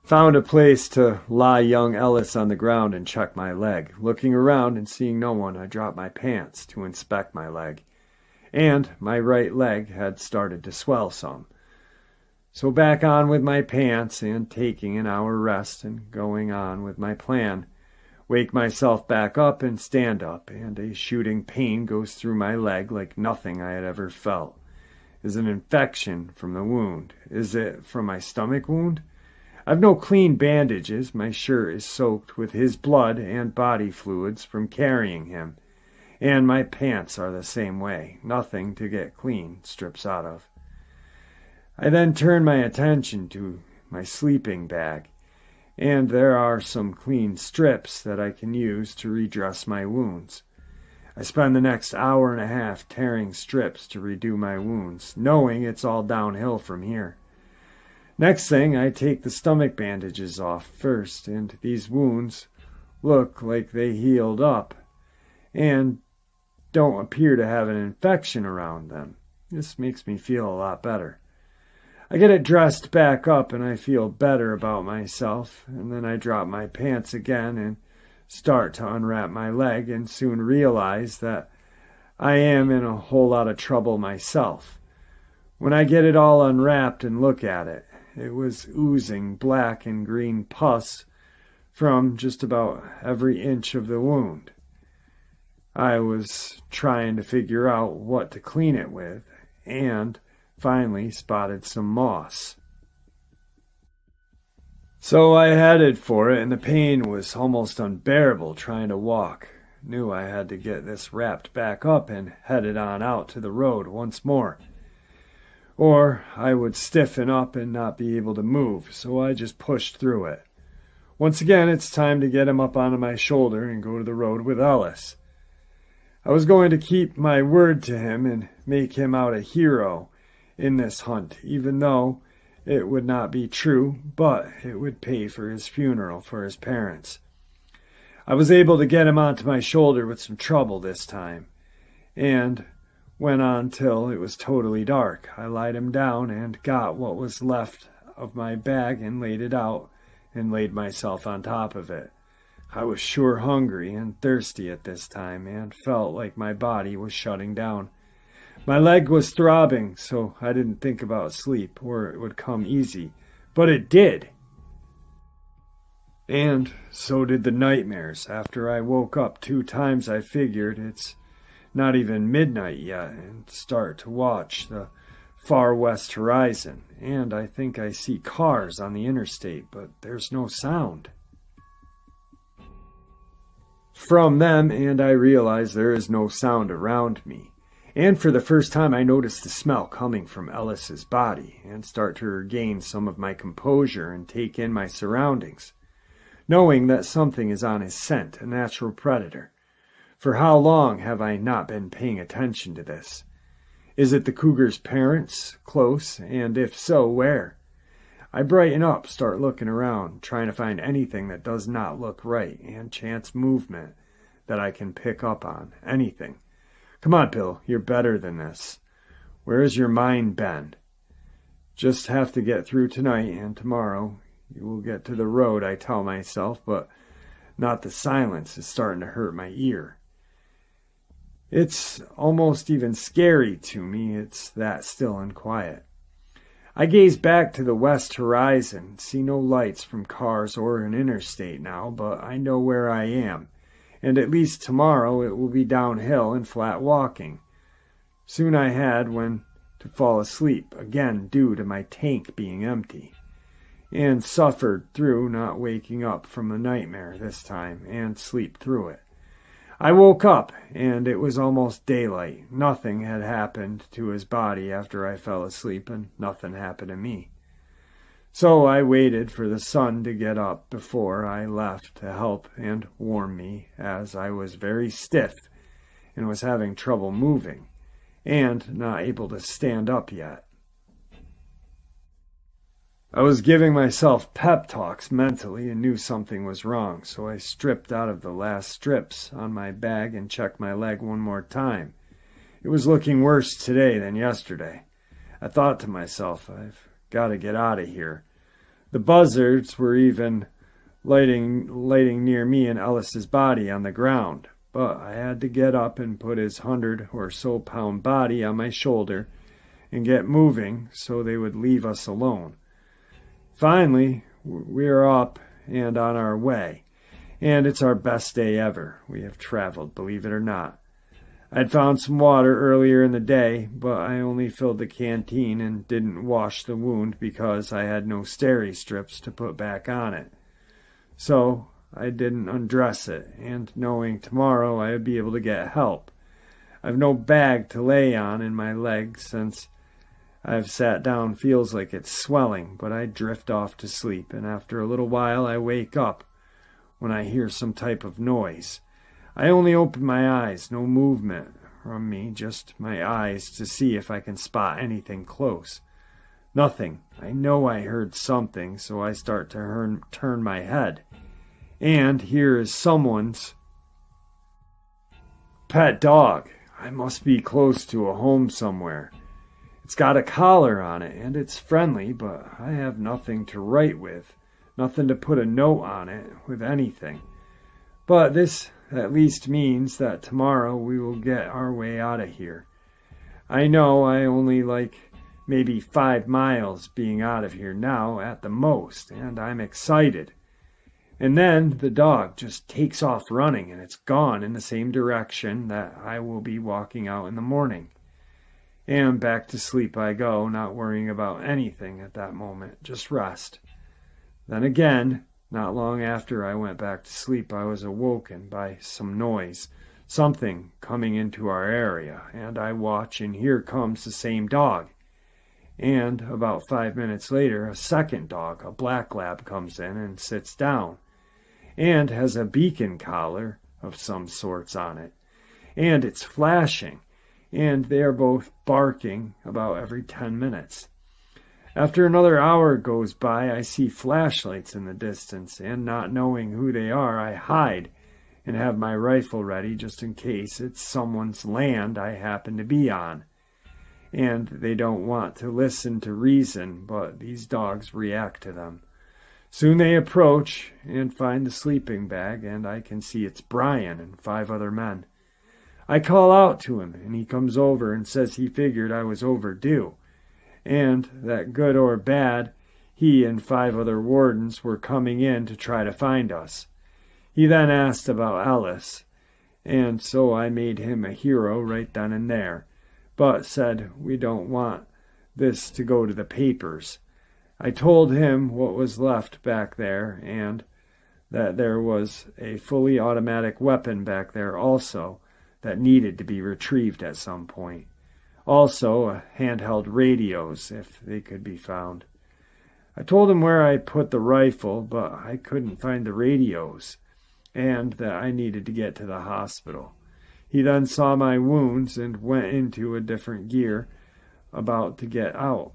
found a place to lie young Ellis on the ground and check my leg. Looking around and seeing no one, I dropped my pants to inspect my leg, and my right leg had started to swell some. So back on with my pants and taking an hour rest and going on with my plan. Wake myself back up and stand up, and a shooting pain goes through my leg like nothing I had ever felt. Is an infection from the wound? Is it from my stomach wound? I've no clean bandages. My shirt is soaked with his blood and body fluids from carrying him, and my pants are the same way. Nothing to get clean strips out of. I then turn my attention to my sleeping bag, and there are some clean strips that I can use to redress my wounds. I spend the next hour and a half tearing strips to redo my wounds, knowing it's all downhill from here. Next thing, I take the stomach bandages off first, and these wounds look like they healed up and don't appear to have an infection around them. This makes me feel a lot better. I get it dressed back up and I feel better about myself, and then I drop my pants again and start to unwrap my leg and soon realize that I am in a whole lot of trouble myself. When I get it all unwrapped and look at it, it was oozing black and green pus from just about every inch of the wound. I was trying to figure out what to clean it with, and finally spotted some moss. So I headed for it, and the pain was almost unbearable trying to walk. Knew I had to get this wrapped back up and headed on out to the road once more, or I would stiffen up and not be able to move, so I just pushed through it. Once again, it's time to get him up onto my shoulder and go to the road with Ellis. I was going to keep my word to him and make him out a hero in this hunt, even though it would not be true, but it would pay for his funeral for his parents. I was able to get him onto my shoulder with some trouble this time, and went on till it was totally dark. I lied him down and got what was left of my bag and laid it out and laid myself on top of it. I was sure hungry and thirsty at this time and felt like my body was shutting down. My leg was throbbing, so I didn't think about sleep or it would come easy, but it did. And so did the nightmares. After I woke up 2 times, I figured it's not even midnight yet and start to watch the far west horizon. And I think I see cars on the interstate, but there's no sound from them, and I realize there is no sound around me. And for the first time, I notice the smell coming from Ellis's body and start to regain some of my composure and take in my surroundings, knowing that something is on his scent, a natural predator. For how long have I not been paying attention to this? Is it the cougar's parents close, and if so, where? I brighten up, start looking around, trying to find anything that does not look right, and chance movement that I can pick up on. Anything. Come on, Bill, you're better than this. Where has your mind been? Just have to get through tonight, and tomorrow you will get to the road, I tell myself, but not the silence is starting to hurt my ear. It's almost even scary to me, it's that still and quiet. I gaze back to the west horizon, see no lights from cars or an interstate now, but I know where I am, and at least tomorrow it will be downhill and flat walking. Soon I had when to fall asleep, again due to my tank being empty, and suffered through not waking up from a nightmare this time, and sleep through it. I woke up, and it was almost daylight. Nothing had happened to his body after I fell asleep, and nothing happened to me. So I waited for the sun to get up before I left to help and warm me, as I was very stiff and was having trouble moving, and not able to stand up yet. I was giving myself pep talks mentally and knew something was wrong, so I stripped out of the last strips on my bag and checked my leg one more time. It was looking worse today than yesterday. I thought to myself, I've got to get out of here. The buzzards were even lighting near me and Ellis's body on the ground, but I had to get up and put his 100 or so pound body on my shoulder and get moving so they would leave us alone. Finally, we are up and on our way, and it's our best day ever we have traveled, believe it or not. I'd found some water earlier in the day, but I only filled the canteen and didn't wash the wound because I had no steri strips to put back on it. So I didn't undress it, and knowing tomorrow I would be able to get help. I've no bag to lay on in my leg since I've sat down, feels like it's swelling, but I drift off to sleep, and after a little while I wake up when I hear some type of noise. I only open my eyes, no movement from me, just my eyes to see if I can spot anything close. Nothing. I know I heard something, so I start to turn my head. And here is someone's pet dog. I must be close to a home somewhere. It's got a collar on it, and it's friendly, but I have nothing to write with, nothing to put a note on it with anything. But this at least means that tomorrow we will get our way out of here. I know I only maybe 5 miles being out of here now at the most, and I'm excited. And then the dog just takes off running, and it's gone in the same direction that I will be walking out in the morning. And back to sleep I go, not worrying about anything at that moment, just rest. Then again, not long after I went back to sleep, I was awoken by some noise, something coming into our area, and I watch, and here comes the same dog. And about 5 minutes later, a second dog, a black lab, comes in and sits down, and has a beacon collar of some sorts on it, and it's flashing. And they are both barking about every 10 minutes. After another hour goes by, I see flashlights in the distance, and not knowing who they are, I hide and have my rifle ready just in case it's someone's land I happen to be on. And they don't want to listen to reason, but these dogs react to them. Soon they approach and find the sleeping bag, and I can see it's Brian and 5 other men. I call out to him, and he comes over and says he figured I was overdue, and that good or bad, he and 5 other wardens were coming in to try to find us. He then asked about Ellis, and so I made him a hero right then and there, but said we don't want this to go to the papers. I told him what was left back there, and that there was a fully automatic weapon back there also, that needed to be retrieved at some point. Also, handheld radios, if they could be found. I told him where I put the rifle, but I couldn't find the radios, and that I needed to get to the hospital. He then saw my wounds and went into a different gear, about to get out.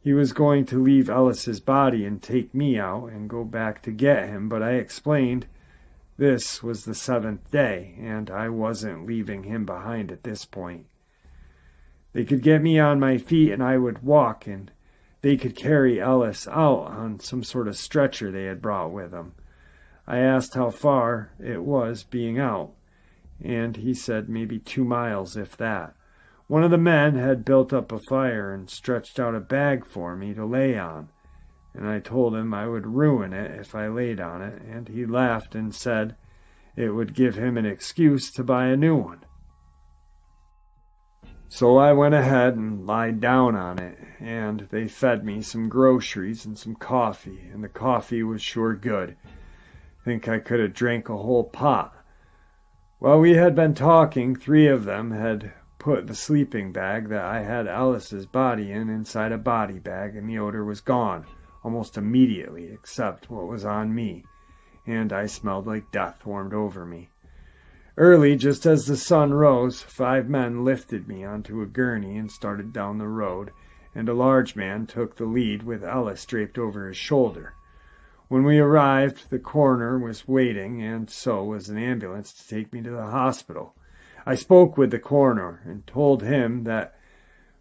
He was going to leave Ellis's body and take me out and go back to get him, but I explained this was the 7th day, and I wasn't leaving him behind at this point. They could get me on my feet and I would walk, and they could carry Ellis out on some sort of stretcher they had brought with them. I asked how far it was being out, and he said maybe 2 miles, if that. One of the men had built up a fire and stretched out a bag for me to lay on, and I told him I would ruin it if I laid on it, and he laughed and said it would give him an excuse to buy a new one. So I went ahead and lied down on it, and they fed me some groceries and some coffee, and the coffee was sure good. I think I could have drank a whole pot. While we had been talking, 3 of them had put the sleeping bag that I had Ellis's body in inside a body bag, and the odor was gone almost immediately, except what was on me, and I smelled like death warmed over me. Early, just as the sun rose, 5 men lifted me onto a gurney and started down the road, and a large man took the lead with Ellis draped over his shoulder. When we arrived, the coroner was waiting, and so was an ambulance to take me to the hospital. I spoke with the coroner and told him that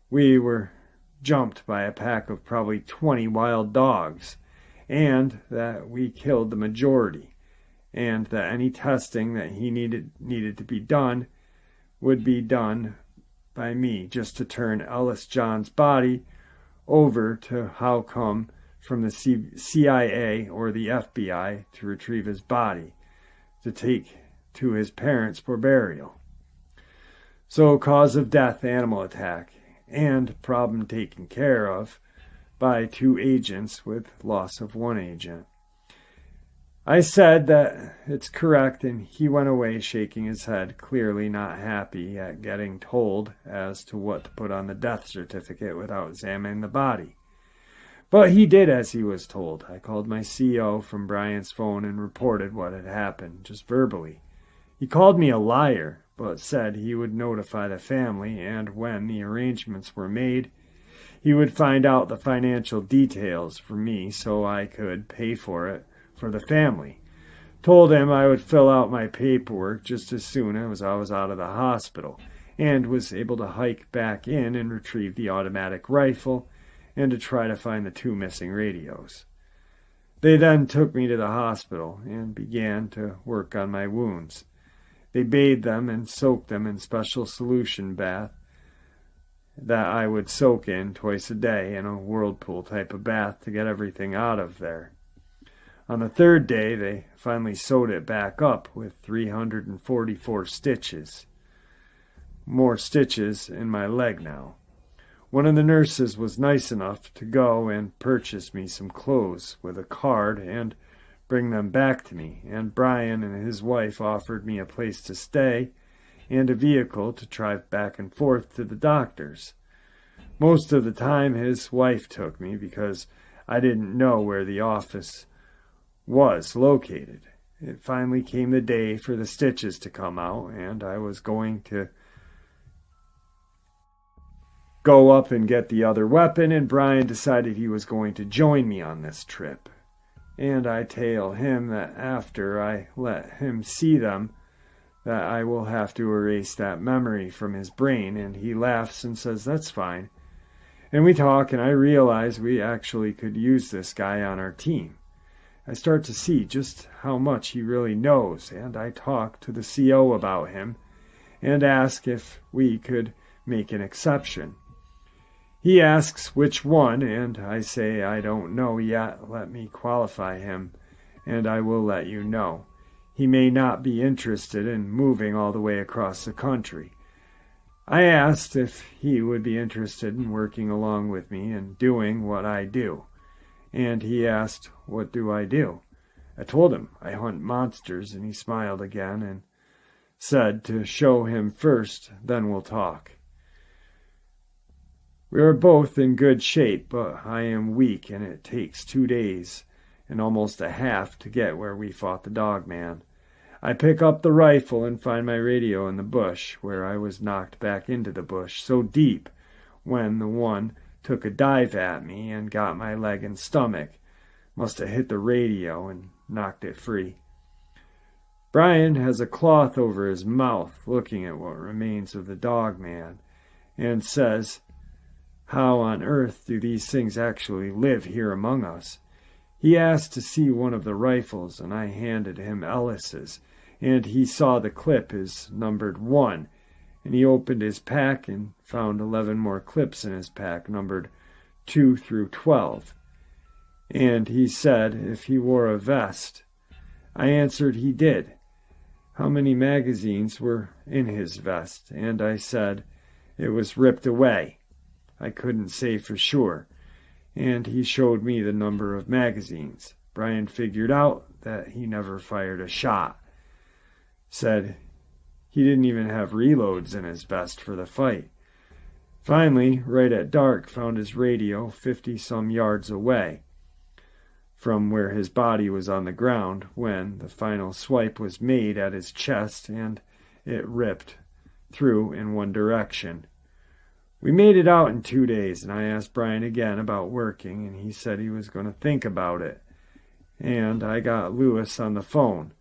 we were jumped by a pack of probably 20 wild dogs, and that we killed the majority, and that any testing that he needed to be done would be done by me, just to turn Ellis John's body over to how come from the CIA or the FBI to retrieve his body, to take to his parents for burial. So, cause of death, animal attack, and problem taken care of by 2 agents with loss of 1 agent. I said that it's correct, and he went away shaking his head, clearly not happy at getting told as to what to put on the death certificate without examining the body. But he did as he was told. I called my CO from Brian's phone and reported what had happened, just verbally. He called me a liar, but said he would notify the family, and when the arrangements were made, he would find out the financial details for me so I could pay for it for the family. Told him I would fill out my paperwork just as soon as I was out of the hospital, and was able to hike back in and retrieve the automatic rifle and to try to find the 2 missing radios. They then took me to the hospital and began to work on my wounds. They bathed them and soaked them in special solution bath that I would soak in twice a day in a whirlpool type of bath to get everything out of there. On the 3rd day, they finally sewed it back up with 344 stitches. More stitches in my leg now. One of the nurses was nice enough to go and purchase me some clothes with a card and bring them back to me, and Brian and his wife offered me a place to stay and a vehicle to drive back and forth to the doctor's. Most of the time his wife took me because I didn't know where the office was located. It finally came the day for the stitches to come out, and I was going to go up and get the other weapon, and Brian decided he was going to join me on this trip. And I tell him that after I let him see them, that I will have to erase that memory from his brain, and he laughs and says that's fine. And we talk, and I realize we actually could use this guy on our team. I start to see just how much he really knows, and I talk to the CO about him and ask if we could make an exception. He asks which one, and I say I don't know yet. Let me qualify him, and I will let you know. He may not be interested in moving all the way across the country. I asked if he would be interested in working along with me and doing what I do, and he asked, what do I do? I told him I hunt monsters, and he smiled again and said to show him first, then we'll talk. We are both in good shape, but I am weak, and it takes 2 days and almost a half to get where we fought the Dogman. I pick up the rifle and find my radio in the bush, where I was knocked back into the bush so deep when the one took a dive at me and got my leg and stomach. Must have hit the radio and knocked it free. Brian has a cloth over his mouth, looking at what remains of the Dogman, and says, "How on earth do these things actually live here among us?" He asked to see one of the rifles, and I handed him Ellis's, and he saw the clip is numbered 1, and he opened his pack and found 11 more clips in his pack, numbered 2 through 12. And he said if he wore a vest. I answered he did. How many magazines were in his vest? And I said it was ripped away. I couldn't say for sure. And he showed me the number of magazines. Brian figured out that he never fired a shot. Said he didn't even have reloads in his vest for the fight. Finally, right at dark, found his radio 50-some yards away from where his body was on the ground when the final swipe was made at his chest and it ripped through in one direction. We made it out in 2 days, and I asked Brian again about working, and he said he was going to think about it. And I got Lewis on the phone,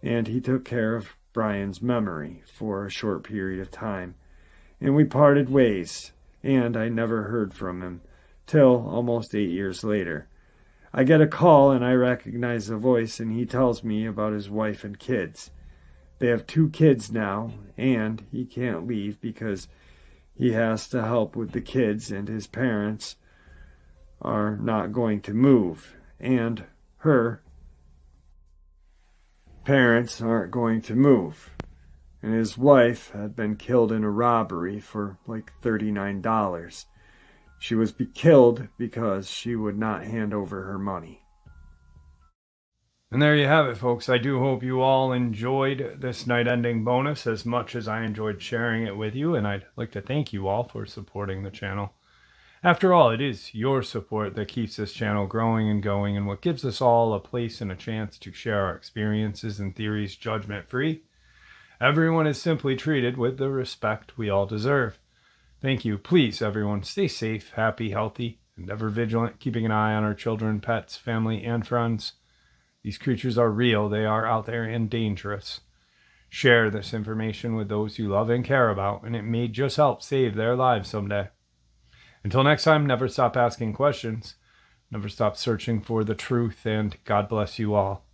and he took care of Brian's memory for a short period of time. And we parted ways, and I never heard from him till almost 8 years later. I get a call, and I recognize the voice, and he tells me about his wife and kids. They have 2 kids now, and he can't leave because he has to help with the kids, and his parents are not going to move, and her parents aren't going to move. And his wife had been killed in a robbery for like $39. She was killed because she would not hand over her money. And there you have it, folks. I do hope you all enjoyed this night-ending bonus as much as I enjoyed sharing it with you, and I'd like to thank you all for supporting the channel. After all, it is your support that keeps this channel growing and going, and what gives us all a place and a chance to share our experiences and theories judgment-free. Everyone is simply treated with the respect we all deserve. Thank you. Please, everyone, stay safe, happy, healthy, and ever vigilant, keeping an eye on our children, pets, family, and friends. These creatures are real. They are out there and dangerous. Share this information with those you love and care about, and it may just help save their lives someday. Until next time, never stop asking questions. Never stop searching for the truth, and God bless you all.